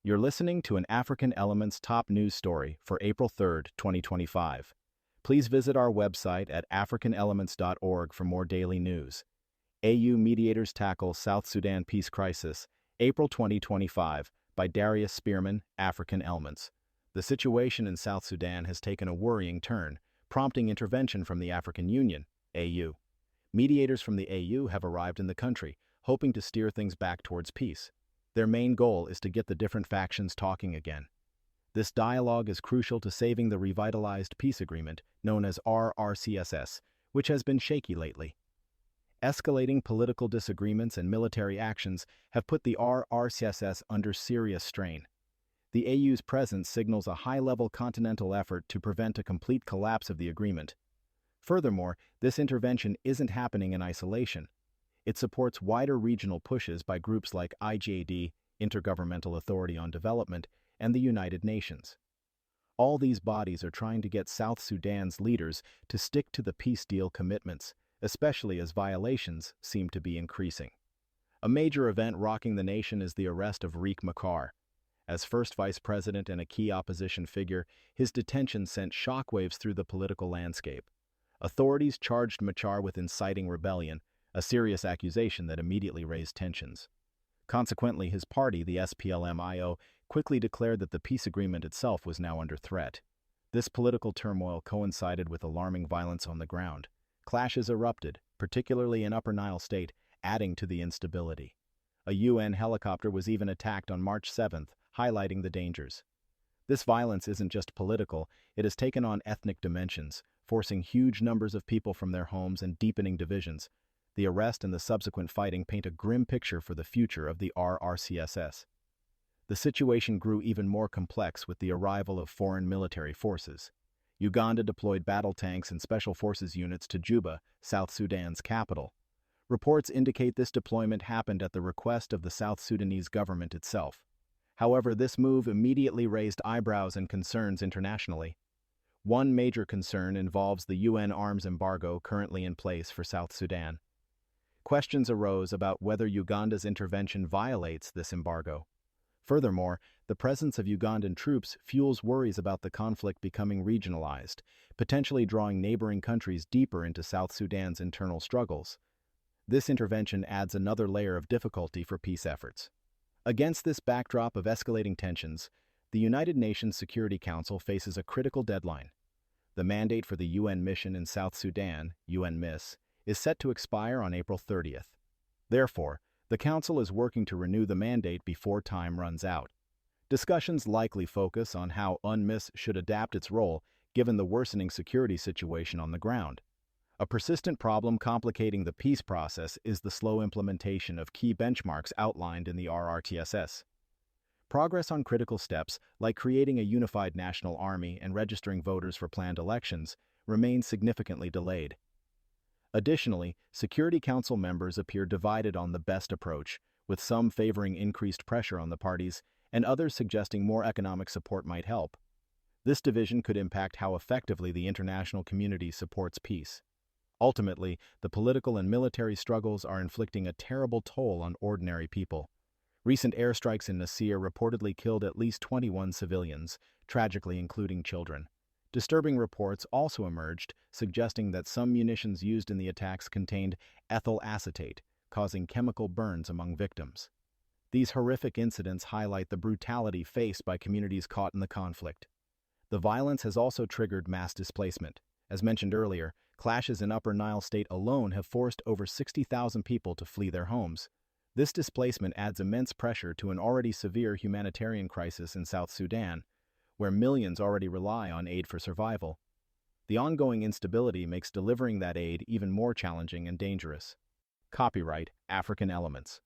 You're listening to an African Elements top news story for April 3, 2025. Please visit our website at africanelements.org for more daily news. AU Mediators Tackle South Sudan Peace Crisis, April 2025, by Darius Spearman, African Elements. The situation in South Sudan has taken a worrying turn, prompting intervention from the African Union, AU. Mediators from the AU have arrived in the country, hoping to steer things back towards peace. Their main goal is to get the different factions talking again. This dialogue is crucial to saving the revitalized peace agreement known as RRCSS, which has been shaky lately. Escalating political disagreements and military actions have put the RRCSS under serious strain. The AU's presence signals a high-level continental effort to prevent a complete collapse of the agreement. Furthermore, this intervention isn't happening in isolation. It supports wider regional pushes by groups like IGAD, Intergovernmental Authority on Development, and the United Nations. All these bodies are trying to get South Sudan's leaders to stick to the peace deal commitments, especially as violations seem to be increasing. A major event rocking the nation is the arrest of Riek Machar. As first vice president and a key opposition figure, his detention sent shockwaves through the political landscape. Authorities charged Machar with inciting rebellion, a serious accusation that immediately raised tensions. Consequently, his party, the SPLM-IO, quickly declared that the peace agreement itself was now under threat. This political turmoil coincided with alarming violence on the ground. Clashes erupted, particularly in Upper Nile State, adding to the instability. A UN helicopter was even attacked on March 7th, highlighting the dangers. This violence isn't just political, it has taken on ethnic dimensions, forcing huge numbers of people from their homes and deepening divisions. The arrest and the subsequent fighting paint a grim picture for the future of the RRCSS. The situation grew even more complex with the arrival of foreign military forces. Uganda deployed battle tanks and special forces units to Juba, South Sudan's capital. Reports indicate this deployment happened at the request of the South Sudanese government itself. However, this move immediately raised eyebrows and concerns internationally. One major concern involves the UN arms embargo currently in place for South Sudan. Questions arose about whether Uganda's intervention violates this embargo. Furthermore, the presence of Ugandan troops fuels worries about the conflict becoming regionalized, potentially drawing neighboring countries deeper into South Sudan's internal struggles. This intervention adds another layer of difficulty for peace efforts. Against this backdrop of escalating tensions, the United Nations Security Council faces a critical deadline. The mandate for the UN mission in South Sudan, UNMISS, is set to expire on April 30th. Therefore, the Council is working to renew the mandate before time runs out. Discussions likely focus on how UNMISS should adapt its role given the worsening security situation on the ground. A persistent problem complicating the peace process is the slow implementation of key benchmarks outlined in the RRCSS. Progress on critical steps, like creating a unified national army and registering voters for planned elections, remains significantly delayed. Additionally, Security Council members appear divided on the best approach, with some favoring increased pressure on the parties and others suggesting more economic support might help. This division could impact how effectively the international community supports peace. Ultimately, the political and military struggles are inflicting a terrible toll on ordinary people. Recent airstrikes in Nasir reportedly killed at least 21 civilians, tragically including children. Disturbing reports also emerged, suggesting that some munitions used in the attacks contained ethyl acetate, causing chemical burns among victims. These horrific incidents highlight the brutality faced by communities caught in the conflict. The violence has also triggered mass displacement. As mentioned earlier, clashes in Upper Nile State alone have forced over 60,000 people to flee their homes. This displacement adds immense pressure to an already severe humanitarian crisis in South Sudan, where millions already rely on aid for survival. The ongoing instability makes delivering that aid even more challenging and dangerous. Copyright African Elements.